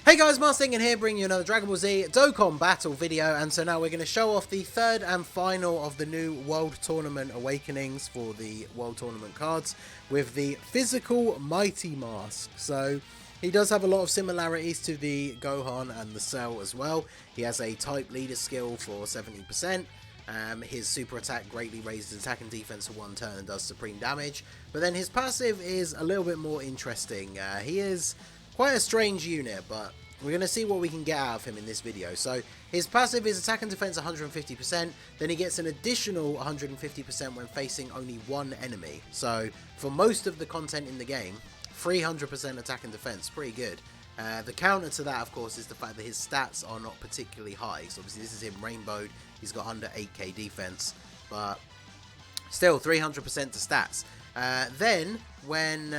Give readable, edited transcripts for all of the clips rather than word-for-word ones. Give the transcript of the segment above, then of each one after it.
Hey guys, Marsting here, bringing you another Dragon Ball Z Dokkan battle video, and so now we're going to show off the third and final of the new World Tournament Awakenings for the World Tournament cards with the physical Mighty Mask. So he does have a lot of similarities to the Gohan and the Cell as well. He has a type leader skill for 70%. His super attack greatly raises attack and defense for one turn and does supreme damage. But then his passive is a little bit more interesting. He is quite a strange unit, but we're going to see what we can get out of him in this video. So his passive is attack and defense 150%, then he gets an additional 150% when facing only one enemy. So for most of the content in the game, 300% attack and defense, pretty good. The counter to that, of course, is the fact that his stats are not particularly high. So obviously this is him rainbowed, he's got under 8k defense, but still 300% to stats. Then, when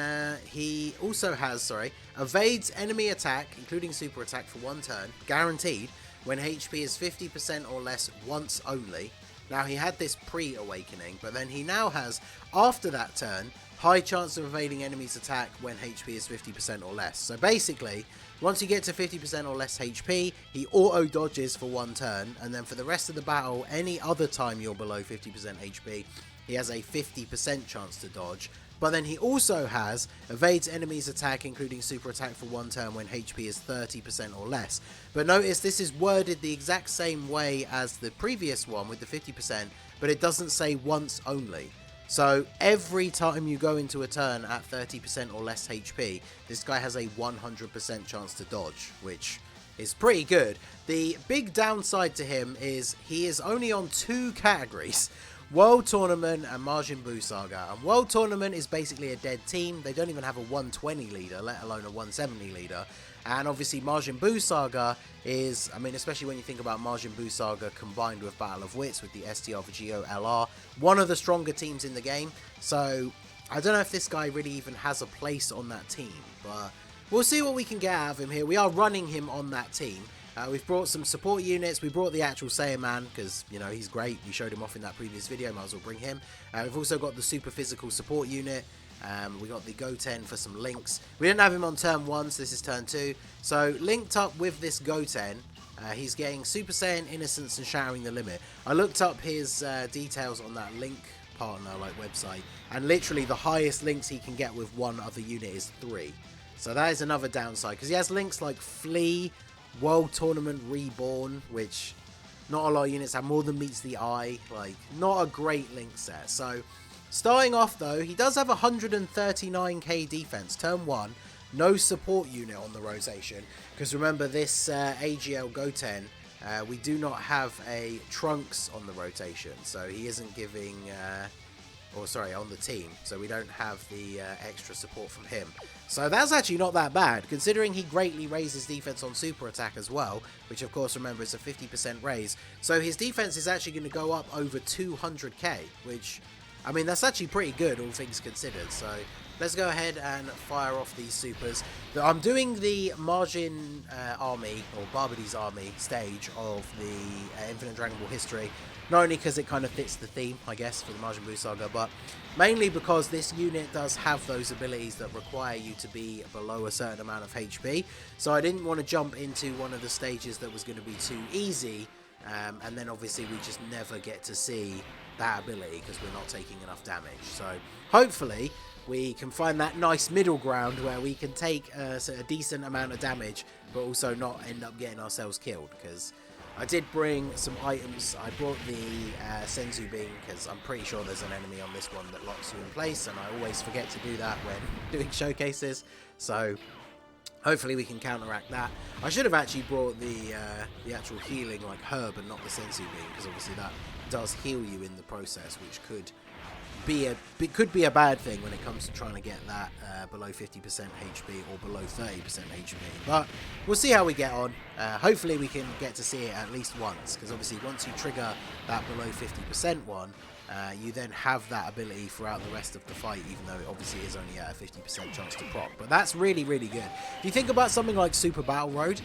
he also has, evades enemy attack, including super attack for one turn, guaranteed, when HP is 50% or less once only. Now, he had this pre-awakening, but then he now has, after that turn, high chance of evading enemy's attack when HP is 50% or less. So basically, once you get to 50% or less HP, he auto-dodges for one turn, and then for the rest of the battle, any other time you're below 50% HP, he has a 50% chance to dodge. But then he also has evades enemy's attack, including super attack for one turn when HP is 30% or less. But notice this is worded the exact same way as the previous one with the 50%, but it doesn't say once only. So every time you go into a turn at 30% or less HP, this guy has a 100% chance to dodge, which is pretty good. The big downside to him is he is only on two categories: World Tournament and Majin Buu Saga. And World Tournament is basically a dead team. They don't even have a 120 leader, let alone a 170 leader. And obviously Majin Buu Saga is, I mean, especially when you think about Majin Buu Saga combined with Battle of Wits with the STR for Geo LR, one of the stronger teams in the game. So I don't know if this guy really even has a place on that team, but we'll see what we can get out of him here. We are running him on that team. We've brought some support units. We brought the actual Saiyaman because, you know, he's great. We showed him off in that previous video. Might as well bring him. We've also got the super physical support unit. We got the Goten for some links. We didn't have him on turn 1, so this is turn 2. So linked up with this Goten, he's getting Super Saiyan, Innocence, and Shattering the Limit. I looked up his details on that link partner website, and literally the highest links he can get with one other unit is 3. So that is another downside, because he has links like Flea, World Tournament Reborn, which not a lot of units have, more than meets the eye. Like, not a great link set. So starting off though, he does have 139k defense turn 1, no support unit on the rotation, because remember this AGL Goten, we do not have a Trunks on the rotation, so he isn't giving on the team, so we don't have the extra support from him. So that's actually not that bad, considering he greatly raises defense on super attack as well, which of course, remember, is a 50% raise. So his defense is actually going to go up over 200k, which, I mean, that's actually pretty good, all things considered. So let's go ahead and fire off these supers. I'm doing the Majin army, or Barbady's army stage of the Infinite Dragon Ball history, not only because it kind of fits the theme, I guess, for the Majin Buu Saga, but mainly because this unit does have those abilities that require you to be below a certain amount of HP. So I didn't want to jump into one of the stages that was going to be too easy, and then obviously we just never get to see that ability because we're not taking enough damage. So hopefully we can find that nice middle ground where we can take a decent amount of damage, but also not end up getting ourselves killed, because I did bring some items. I brought the Senzu Bean because I'm pretty sure there's an enemy on this one that locks you in place, and I always forget to do that when doing showcases. So hopefully we can counteract that. I should have actually brought the actual healing like herb and not the Senzu Bean, because obviously that does heal you in the process, which could be a bad thing when it comes to trying to get that below 50% HP or below 30% HP. But we'll see how we get on. Hopefully we can get to see it at least once, because obviously once you trigger that below 50% one, you then have that ability throughout the rest of the fight, even though it obviously is only at a 50% chance to proc. But that's really, really good. If you think about something like Super Battle Road,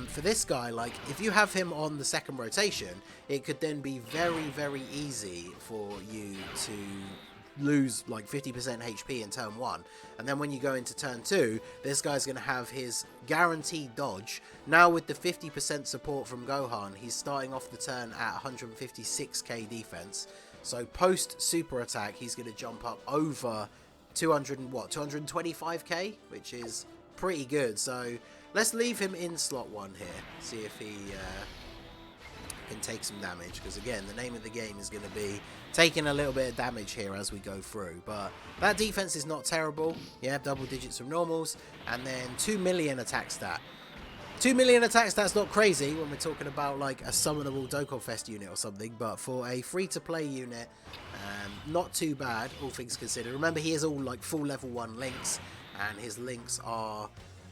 for this guy, like, if you have him on the second rotation, it could then be very, very easy for you to lose like 50% HP in turn 1, and then when you go into turn 2, this guy's going to have his guaranteed dodge. Now with the 50% support from Gohan, he's starting off the turn at 156k defense, so post super attack he's going to jump up over 225k, which is pretty good. So let's leave him in slot 1 here, see if he can take some damage, because again, the name of the game is going to be taking a little bit of damage here as we go through. But that defense is not terrible. Yeah, double digits from normals, and then 2 million attack stat. 2 million attack stat's not crazy when we're talking about like a summonable Dokkan Fest unit or something, but for a free-to-play unit, not too bad, all things considered. Remember, he is all like full level 1 links, and his links are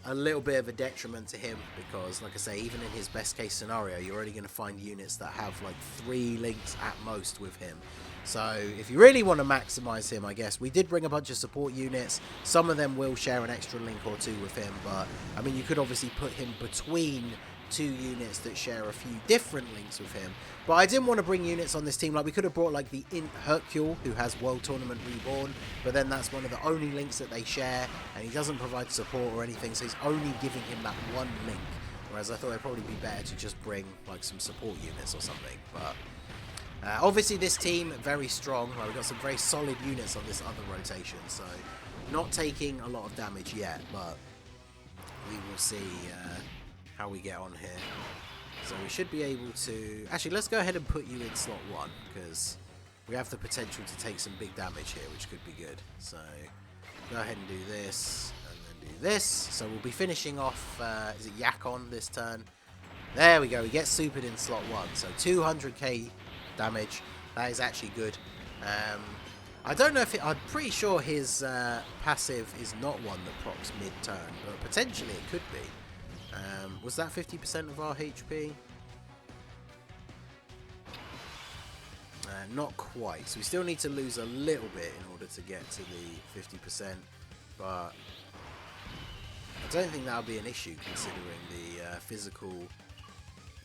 a little bit of a detriment to him, because like I say, even in his best case scenario, you're only going to find units that have like 3 links at most with him. So if you really want to maximize him, I guess we did bring a bunch of support units. Some of them will share an extra link or 2 with him, but I mean, you could obviously put him between 2 units that share a few different links with him. But I didn't want to bring units on this team. Like, we could have brought like the Int Hercule, who has World Tournament Reborn, but then that's one of the only links that they share, and he doesn't provide support or anything, so he's only giving him that 1 link. Whereas I thought it'd probably be better to just bring like some support units or something. But obviously this team, very strong. Like, we've got some very solid units on this other rotation, so not taking a lot of damage yet, but we will see how we get on here. So we should be able to... Actually, let's go ahead and put you in slot 1, because we have the potential to take some big damage here, which could be good. So go ahead and do this, and then do this. So we'll be finishing off, is it Yakon this turn? There we go, we get supered in slot 1. So 200k damage, that is actually good. I don't know if I'm pretty sure his passive is not one that procs mid-turn, but potentially it could be. Was that 50% of our HP? Not quite, so we still need to lose a little bit in order to get to the 50%, but I don't think that'll be an issue considering the physical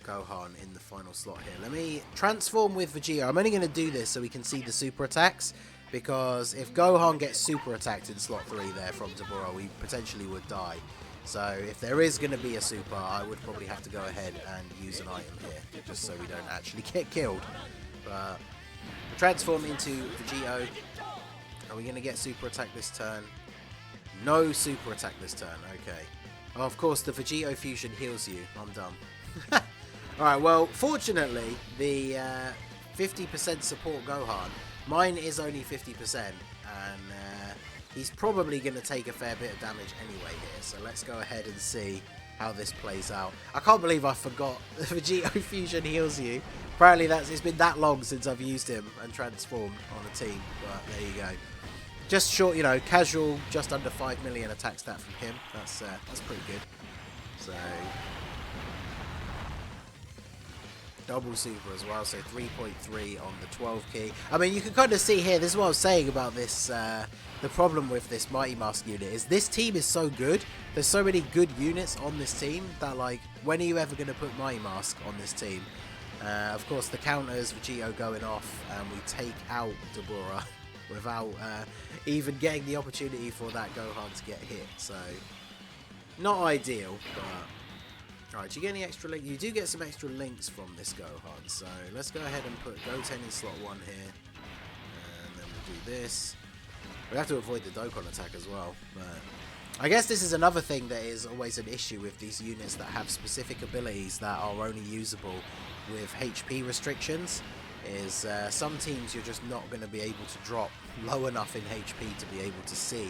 Gohan in the final slot here. Let me transform with Vegeta. I'm only going to do this so we can see the super attacks, because if Gohan gets super attacked in slot 3 there from Tabora, we potentially would die. So if there is going to be a super, I would probably have to go ahead and use an item here, just so we don't actually get killed. But transform into Vegito. Are we going to get super attack this turn? No super attack this turn, okay. Oh, of course, the Vegito fusion heals you. I'm dumb. Alright, well, fortunately, the 50% support Gohan, mine is only 50%, and he's probably going to take a fair bit of damage anyway here, so let's go ahead and see how this plays out. I can't believe I forgot the Vegito fusion heals you. Apparently it's been that long since I've used him and transformed on a team, but there you go. Just short, you know, casual, just under 5 million attack stat from him. That's pretty good. So double super as well, so 3.3 on the 12 key. I mean, you can kind of see here, this is what I was saying about this, the problem with this Mighty Mask unit is this team is so good. There's so many good units on this team that, like, when are you ever going to put Mighty Mask on this team? Of course, the counters, Vegito going off, and we take out Dabura without even getting the opportunity for that Gohan to get hit. So, not ideal, but... Alright, do you get any extra links? You do get some extra links from this Gohan, so let's go ahead and put Goten in slot 1 here. And then we'll do this. We have to avoid the Dokkan attack as well, but I guess this is another thing that is always an issue with these units that have specific abilities that are only usable with HP restrictions, is some teams you're just not going to be able to drop low enough in HP to be able to see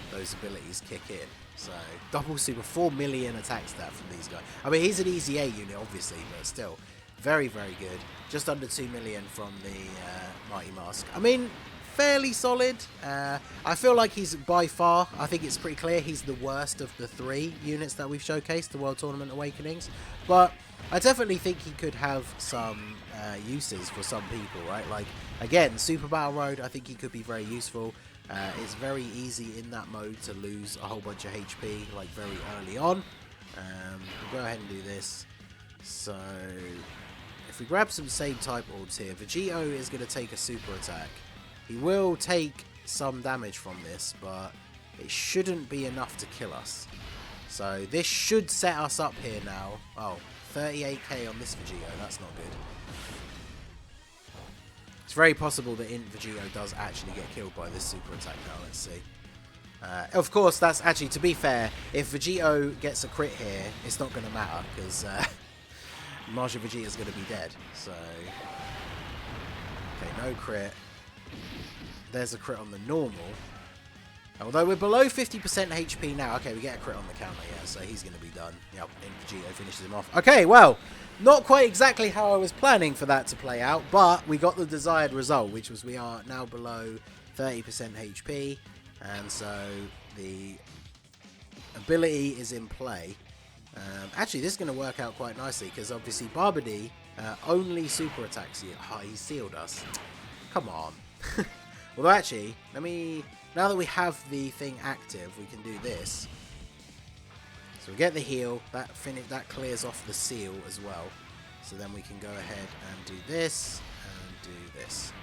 those abilities kick in. So, double super, 4 million attack stat from these guys. I mean, he's an easy A unit, obviously, but still, very, very good. Just under 2 million from the Mighty Mask. I mean, fairly solid. I feel like he's by far, I think it's pretty clear, he's the worst of the 3 units that we've showcased, the World Tournament Awakenings. But I definitely think he could have some uses for some people, right? Like, again, Super Battle Road, I think he could be very useful. It's very easy in that mode to lose a whole bunch of HP, like, very early on. We'll go ahead and do this. So, if we grab some same type orbs here, Vegito is going to take a super attack. He will take some damage from this, but it shouldn't be enough to kill us. So this should set us up here now. Oh, 38k on this Vegito, that's not good. It's very possible that Int Vegito does actually get killed by this super attack now, let's see. Of course, that's actually, to be fair, if Vegito gets a crit here, it's not going to matter, because Majin Vegeta's going to be dead. So, okay, no crit. There's a crit on the normal. Although we're below 50% HP now. Okay, we get a crit on the counter, yeah, so he's going to be done. Yep, Vegito finishes him off. Okay, well, not quite exactly how I was planning for that to play out, but we got the desired result, which was we are now below 30% HP, and so the ability is in play. Actually, this is going to work out quite nicely, because obviously Barbody only super attacks you. Oh, he sealed us. Come on. Although actually, now that we have the thing active, we can do this. So we get the heal, that clears off the seal as well. So then we can go ahead and do this, and do this.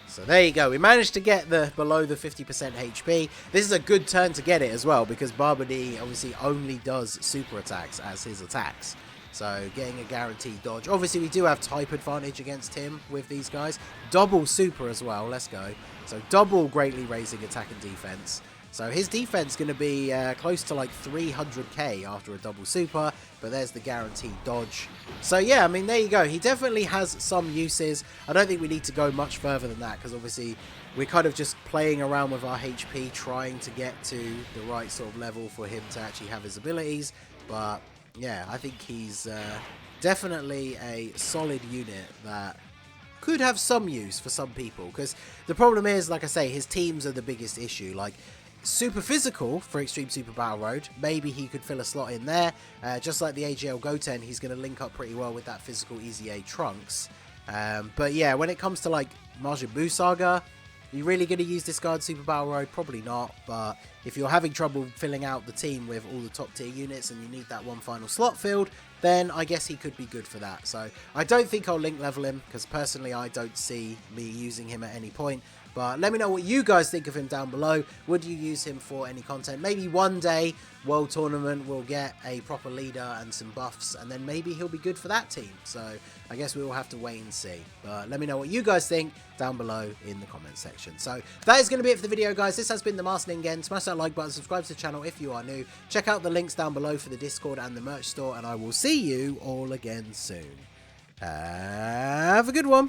So there you go, we managed to get below the 50% HP. This is a good turn to get it as well, because Barbody obviously only does super attacks as his attacks. So getting a guaranteed dodge. Obviously we do have type advantage against him with these guys. Double super as well, let's go. So double greatly raising attack and defense. So his defense going to be close to like 300k after a double super, but there's the guaranteed dodge. So yeah, I mean, there you go. He definitely has some uses. I don't think we need to go much further than that, because obviously we're kind of just playing around with our HP, trying to get to the right sort of level for him to actually have his abilities. But yeah, I think he's definitely a solid unit that could have some use for some people, because the problem is, like I say, his teams are the biggest issue. Like, super physical for Extreme Super Battle Road, maybe he could fill a slot in there. Just like the AGL Goten, he's going to link up pretty well with that physical Easy A Trunks. But yeah, when it comes to like Majin Buu Saga, are you really going to use this guard Super Battle Road? Probably not, but if you're having trouble filling out the team with all the top tier units and you need that one final slot filled, then I guess he could be good for that. So I don't think I'll link level him, because personally I don't see me using him at any point. But let me know what you guys think of him down below. Would you use him for any content? Maybe one day, World Tournament will get a proper leader and some buffs, and then maybe he'll be good for that team. So I guess we will have to wait and see. But let me know what you guys think down below in the comment section. So that is going to be it for the video, guys. This has been the Master Ningen. Smash that like button, subscribe to the channel if you are new. Check out the links down below for the Discord and the merch store, and I will see you all again soon. Have a good one.